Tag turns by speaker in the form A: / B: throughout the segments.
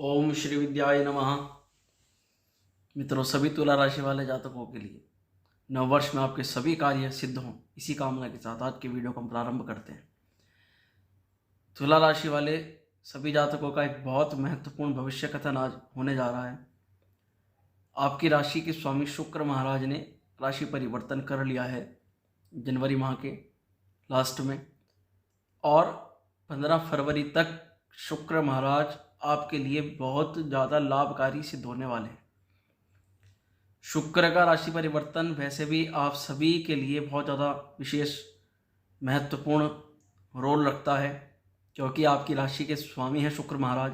A: ओम श्री विद्याय नमः। मित्रों, सभी तुला राशि वाले जातकों के लिए नववर्ष में आपके सभी कार्य सिद्ध हों, इसी कामना के साथ आज के वीडियो को हम प्रारंभ करते हैं। तुला राशि वाले सभी जातकों का एक बहुत महत्वपूर्ण भविष्य कथन आज होने जा रहा है। आपकी राशि के स्वामी शुक्र महाराज ने राशि परिवर्तन कर लिया है जनवरी माह के लास्ट में, और 15 फरवरी तक शुक्र महाराज आपके लिए बहुत ज़्यादा लाभकारी सिद्ध होने वाले हैं। शुक्र का राशि परिवर्तन वैसे भी आप सभी के लिए बहुत ज़्यादा विशेष महत्वपूर्ण रोल रखता है, क्योंकि आपकी राशि के स्वामी हैं शुक्र महाराज।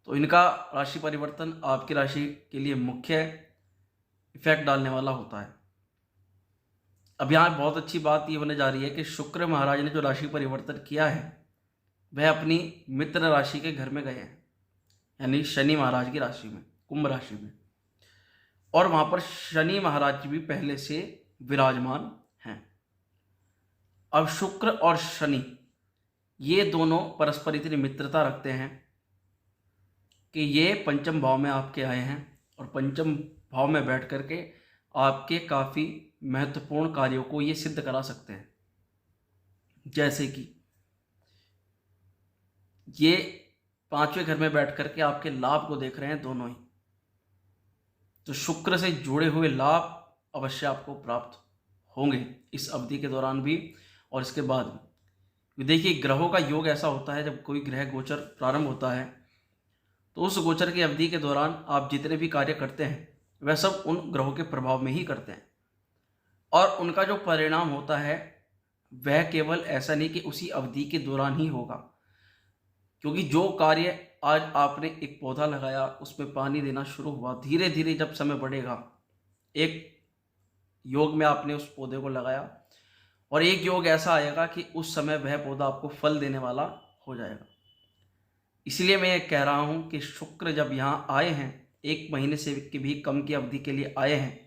A: तो इनका राशि परिवर्तन आपकी राशि के लिए मुख्य इफेक्ट डालने वाला होता है। अब यहाँ बहुत अच्छी बात ये होने जा रही है कि शुक्र महाराज ने जो राशि परिवर्तन किया है वह अपनी मित्र राशि के घर में गए हैं, यानी शनि महाराज की राशि में, कुंभ राशि में, और वहाँ पर शनि महाराज भी पहले से विराजमान हैं। अब शुक्र और शनि ये दोनों परस्पर इतनी मित्रता रखते हैं कि ये पंचम भाव में आपके आए हैं, और पंचम भाव में बैठ करके आपके काफ़ी महत्वपूर्ण कार्यों को ये सिद्ध करा सकते हैं। जैसे कि ये 5वें घर में बैठ करके आपके लाभ को देख रहे हैं दोनों ही, तो शुक्र से जुड़े हुए लाभ अवश्य आपको प्राप्त होंगे इस अवधि के दौरान भी और इसके बाद भी। देखिए, ग्रहों का योग ऐसा होता है, जब कोई ग्रह गोचर प्रारंभ होता है तो उस गोचर की अवधि के दौरान आप जितने भी कार्य करते हैं वह सब उन ग्रहों के प्रभाव में ही करते हैं, और उनका जो परिणाम होता है वह केवल ऐसा नहीं कि उसी अवधि के दौरान ही होगा, क्योंकि जो कार्य आज आपने एक पौधा लगाया, उसमें पानी देना शुरू हुआ, धीरे धीरे जब समय बढ़ेगा, एक योग में आपने उस पौधे को लगाया और एक योग ऐसा आएगा कि उस समय वह पौधा आपको फल देने वाला हो जाएगा। इसलिए मैं ये कह रहा हूँ कि शुक्र जब यहाँ आए हैं, 1 महीने से भी कम की अवधि के लिए आए हैं,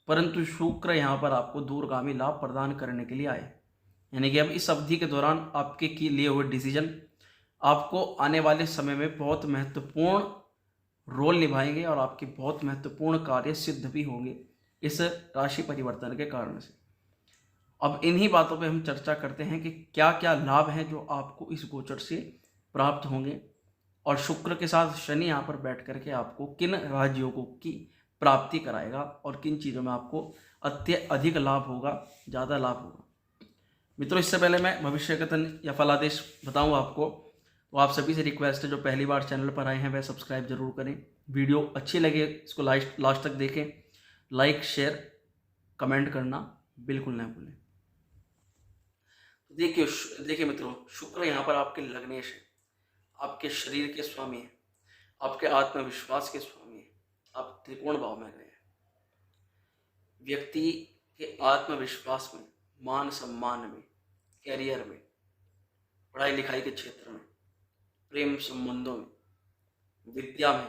A: परंतु शुक्र यहाँ पर आपको दूरगामी लाभ प्रदान करने के लिए आए, यानी कि अब इस अवधि के दौरान आपके लिए हुए डिसीजन आपको आने वाले समय में बहुत महत्वपूर्ण रोल निभाएंगे और आपके बहुत महत्वपूर्ण कार्य सिद्ध भी होंगे इस राशि परिवर्तन के कारण से। अब इन्हीं बातों पे हम चर्चा करते हैं कि क्या क्या लाभ हैं जो आपको इस गोचर से प्राप्त होंगे, और शुक्र के साथ शनि यहाँ पर बैठ करके आपको किन राजयोगों की प्राप्ति कराएगा और किन चीज़ों में आपको अधिक लाभ होगा, ज़्यादा लाभ होगा। मित्रों, इससे पहले मैं भविष्य कथन या फलादेश बताऊँ आपको, तो आप सभी से रिक्वेस्ट है, जो पहली बार चैनल पर आए हैं वह सब्सक्राइब जरूर करें। वीडियो अच्छी लगे इसको लास्ट तक देखें, लाइक शेयर कमेंट करना बिल्कुल ना भूलें। देखिए मित्रों, शुक्र यहाँ पर आपके लग्नेश है, आपके शरीर के स्वामी है, आपके आत्मविश्वास के स्वामी है। आप त्रिकोण भाव में गए हैं। व्यक्ति के आत्मविश्वास में, मान सम्मान में, कैरियर में, पढ़ाई लिखाई के क्षेत्र में, प्रेम संबंधों में, विद्या में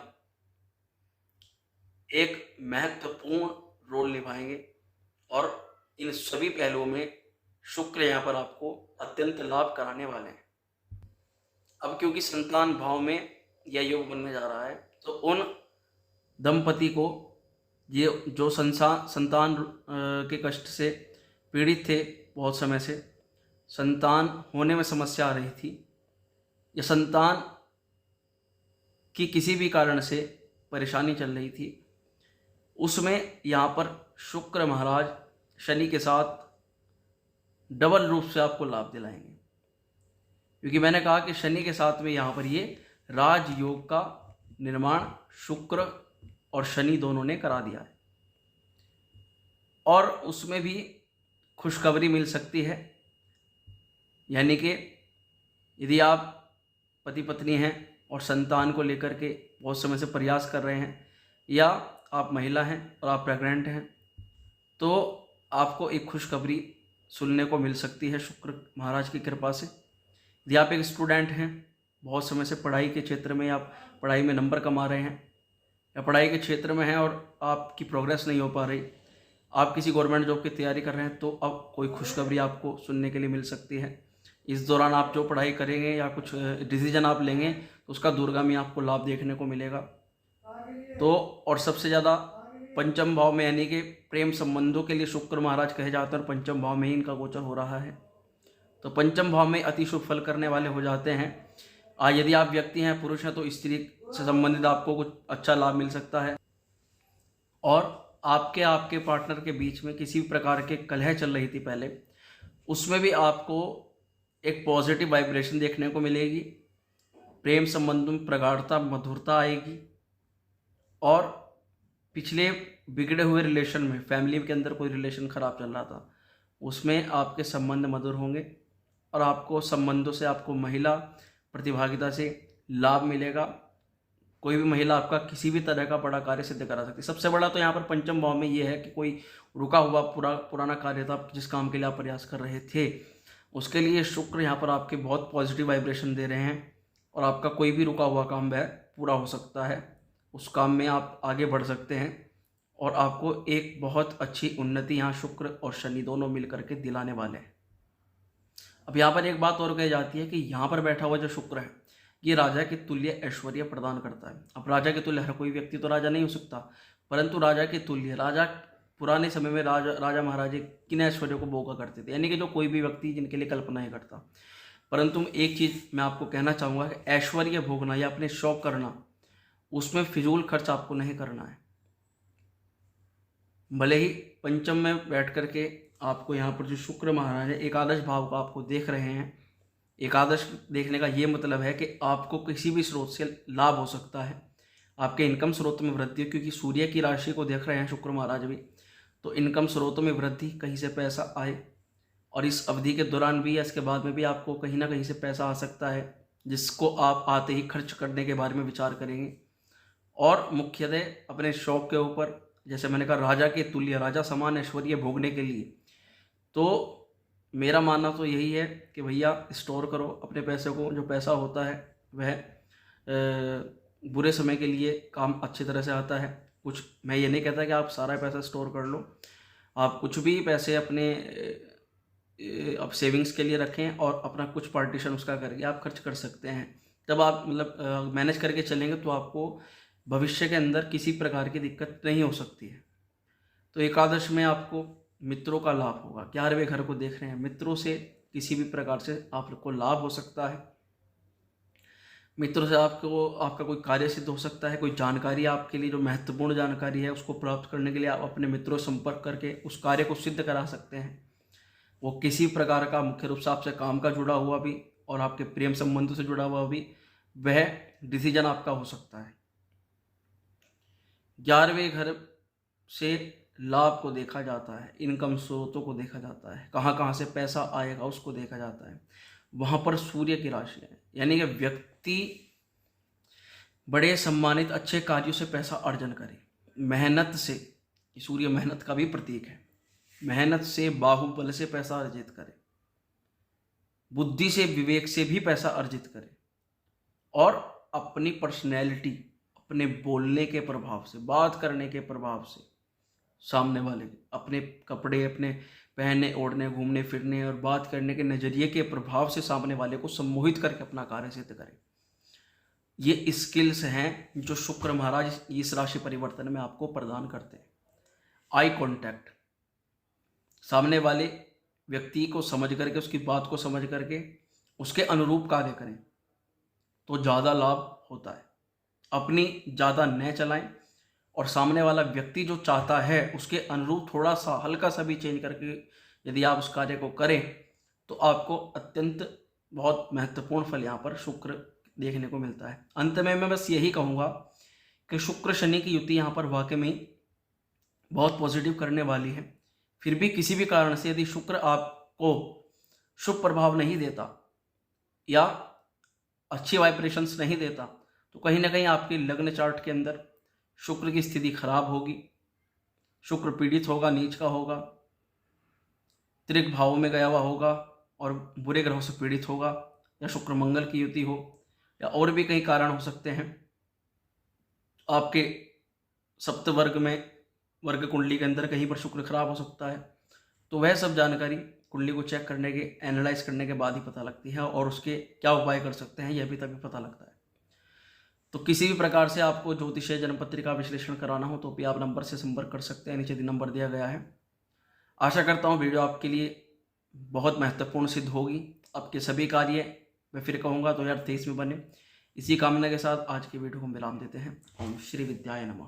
A: एक महत्वपूर्ण रोल निभाएंगे, और इन सभी पहलुओं में शुक्र यहाँ पर आपको अत्यंत लाभ कराने वाले हैं। अब क्योंकि संतान भाव में यह योग बनने जा रहा है, तो उन दंपति को ये जो संतान के कष्ट से पीड़ित थे, बहुत समय से संतान होने में समस्या आ रही थी, या संतान की किसी भी कारण से परेशानी चल रही थी, उसमें यहाँ पर शुक्र महाराज शनि के साथ डबल रूप से आपको लाभ दिलाएंगे, क्योंकि मैंने कहा कि शनि के साथ में यहाँ पर ये राजयोग का निर्माण शुक्र और शनि दोनों ने करा दिया है, और उसमें भी खुशखबरी मिल सकती है। यानी कि यदि आप पति पत्नी हैं और संतान को लेकर के बहुत समय से प्रयास कर रहे हैं, या आप महिला हैं और आप प्रेग्नेंट हैं, तो आपको एक खुशखबरी सुनने को मिल सकती है शुक्र महाराज की कृपा से। यदि आप एक स्टूडेंट हैं, बहुत समय से पढ़ाई के क्षेत्र में, आप पढ़ाई में नंबर कमा रहे हैं, या पढ़ाई के क्षेत्र में हैं और आपकी प्रोग्रेस नहीं हो पा रही, आप किसी गवर्नमेंट जॉब की तैयारी कर रहे हैं, तो अब कोई खुशखबरी आपको सुनने के लिए मिल सकती है। इस दौरान आप जो पढ़ाई करेंगे या कुछ डिसीजन आप लेंगे तो उसका दूरगामी आपको लाभ देखने को मिलेगा। तो और सबसे ज़्यादा पंचम भाव में यानी कि प्रेम संबंधों के लिए शुक्र महाराज कहे जाते हैं और पंचम भाव में ही इनका गोचर हो रहा है। तो पंचम भाव में अति शुभ फल करने वाले हो जाते हैं। यदि आप व्यक्ति हैं, पुरुष हैं, तो स्त्री से संबंधित आपको कुछ अच्छा लाभ मिल सकता है। और आपके पार्टनर के बीच में किसी भी प्रकार के कलह चल रही थी पहले, उसमें भी आपको एक पॉजिटिव वाइब्रेशन देखने को मिलेगी। प्रेम संबंध में प्रगाढ़ता, मधुरता आएगी। और पिछले बिगड़े हुए रिलेशन में, फैमिली के अंदर कोई रिलेशन खराब चल रहा था, उसमें आपके संबंध मधुर होंगे और आपको संबंधों से, आपको महिला प्रतिभागिता से लाभ मिलेगा। कोई भी महिला आपका किसी भी तरह का बड़ा कार्य सिद्ध करा सकती है। सबसे बड़ा तो यहाँ पर पंचम भाव में ये है कि कोई रुका हुआ पुराना कार्य था, जिस काम के लिए आप प्रयास कर रहे थे, उसके लिए शुक्र यहाँ पर आपके बहुत पॉजिटिव वाइब्रेशन दे रहे हैं और आपका कोई भी रुका हुआ काम वह पूरा हो सकता है। उस काम में आप आगे बढ़ सकते हैं और आपको एक बहुत अच्छी उन्नति यहाँ शुक्र और शनि दोनों मिल करके दिलाने वाले हैं। अब यहाँ पर एक बात और कही जाती है कि यहाँ पर बैठा हुआ जो शुक्र है, ये राजा के तुल्य ऐश्वर्य प्रदान करता है। अब राजा के तुल्य हर कोई व्यक्ति तो राजा नहीं हो सकता, परंतु राजा के तुल्य, राजा पुराने समय में राजा महाराजे किन ऐश्वर्य को भोगा करते थे, यानी कि जो कोई भी व्यक्ति जिनके लिए कल्पना ही करता। परंतु एक चीज़ मैं आपको कहना चाहूँगा कि ऐश्वर्य भोगना या अपने शौक करना, उसमें फिजूल खर्च आपको नहीं करना है। भले ही पंचम में बैठ करके आपको यहाँ पर जो शुक्र महाराज है एकादश भाव को आपको देख रहे हैं, एकादश देखने का ये मतलब है कि आपको किसी भी स्रोत से लाभ हो सकता है, आपके इनकम स्रोत में वृद्धि, क्योंकि सूर्य की राशि को देख रहे हैं शुक्र महाराज भी, तो इनकम स्रोतों में वृद्धि, कहीं से पैसा आए। और इस अवधि के दौरान भी या इसके बाद में भी आपको कहीं ना कहीं से पैसा आ सकता है, जिसको आप आते ही खर्च करने के बारे में विचार करेंगे। और मुख्यतः अपने शौक के ऊपर, जैसे मैंने कहा राजा के तुल्य, राजा समान ऐश्वर्य भोगने के लिए, तो मेरा मानना तो यही है कि भैया स्टोर करो अपने पैसे को। जो पैसा होता है वह बुरे समय के लिए काम अच्छी तरह से आता है। कुछ, मैं ये नहीं कहता कि आप सारा पैसा स्टोर कर लो, आप कुछ भी पैसे अपने अब सेविंग्स के लिए रखें और अपना कुछ पार्टीशन उसका करके आप खर्च कर सकते हैं। जब आप मतलब मैनेज करके चलेंगे तो आपको भविष्य के अंदर किसी प्रकार की दिक्कत नहीं हो सकती है। तो एकादश में आपको मित्रों का लाभ होगा। 11वें घर को देख रहे हैं, मित्रों से किसी भी प्रकार से आपको लाभ हो सकता है। मित्रों से आपका कोई कार्य सिद्ध हो सकता है, कोई जानकारी आपके लिए जो महत्वपूर्ण जानकारी है उसको प्राप्त करने के लिए आप अपने मित्रों से संपर्क करके उस कार्य को सिद्ध करा सकते हैं। वो किसी प्रकार का, मुख्य रूप से आपसे काम का जुड़ा हुआ भी और आपके प्रेम संबंधों से जुड़ा हुआ भी, वह डिसीजन आपका हो सकता है। 11वें घर से लाभ को देखा जाता है, इनकम स्रोतों को देखा जाता है, कहाँ कहाँ से पैसा आएगा उसको देखा जाता है। वहाँ पर सूर्य की राशि है, यानी कि व्यक्ति बड़े सम्मानित अच्छे कार्यों से पैसा अर्जन करे, मेहनत से, सूर्य मेहनत का भी प्रतीक है, मेहनत से, बाहुबल से पैसा अर्जित करे, बुद्धि से, विवेक से भी पैसा अर्जित करे, और अपनी पर्सनैलिटी, अपने बोलने के प्रभाव से, बात करने के प्रभाव से, सामने वाले अपने कपड़े, अपने पहनने ओढ़ने, घूमने फिरने और बात करने के नज़रिए के प्रभाव से सामने वाले को सम्मोहित करके अपना कार्य सिद्ध करें। ये स्किल्स हैं जो शुक्र महाराज इस राशि परिवर्तन में आपको प्रदान करते हैं। आई कांटेक्ट, सामने वाले व्यक्ति को समझ करके, उसकी बात को समझ करके उसके अनुरूप कार्य करें तो ज़्यादा लाभ होता है। अपनी ज़्यादा न चलाएं और सामने वाला व्यक्ति जो चाहता है उसके अनुरूप थोड़ा सा हल्का सा भी चेंज करके यदि आप उस कार्य को करें तो आपको अत्यंत बहुत महत्वपूर्ण फल यहाँ पर शुक्र देखने को मिलता है। अंत में मैं बस यही कहूँगा कि शुक्र शनि की युति यहाँ पर वाकई में बहुत पॉजिटिव करने वाली है। फिर भी किसी भी कारण से यदि शुक्र आपको शुभ प्रभाव नहीं देता या अच्छी वाइब्रेशंस नहीं देता तो कहीं ना कहीं आपके लग्न चार्ट के अंदर शुक्र की स्थिति खराब होगी, शुक्र पीड़ित होगा, नीच का होगा, त्रिक भावों में गया हुआ होगा और बुरे ग्रहों से पीड़ित होगा, या शुक्र मंगल की युति हो, या और भी कई कारण हो सकते हैं। आपके सप्तवर्ग में, वर्ग कुंडली के अंदर कहीं पर शुक्र खराब हो सकता है। तो वह सब जानकारी कुंडली को चेक करने के, एनालाइज करने के बाद ही पता लगती है और उसके क्या उपाय कर सकते हैं यह भी तभी पता लगता है। तो किसी भी प्रकार से आपको ज्योतिषीय जन्मपत्री का विश्लेषण कराना हो तो भी आप नंबर से संपर्क कर सकते हैं, नीचे नंबर दिया गया है। आशा करता हूँ वीडियो आपके लिए बहुत महत्वपूर्ण सिद्ध होगी। आपके सभी कार्य मैं फिर कहूँगा 2023 में बने। इसी कामना के साथ आज की वीडियो को विराम देते हैं। ओम श्री विद्याय नमः।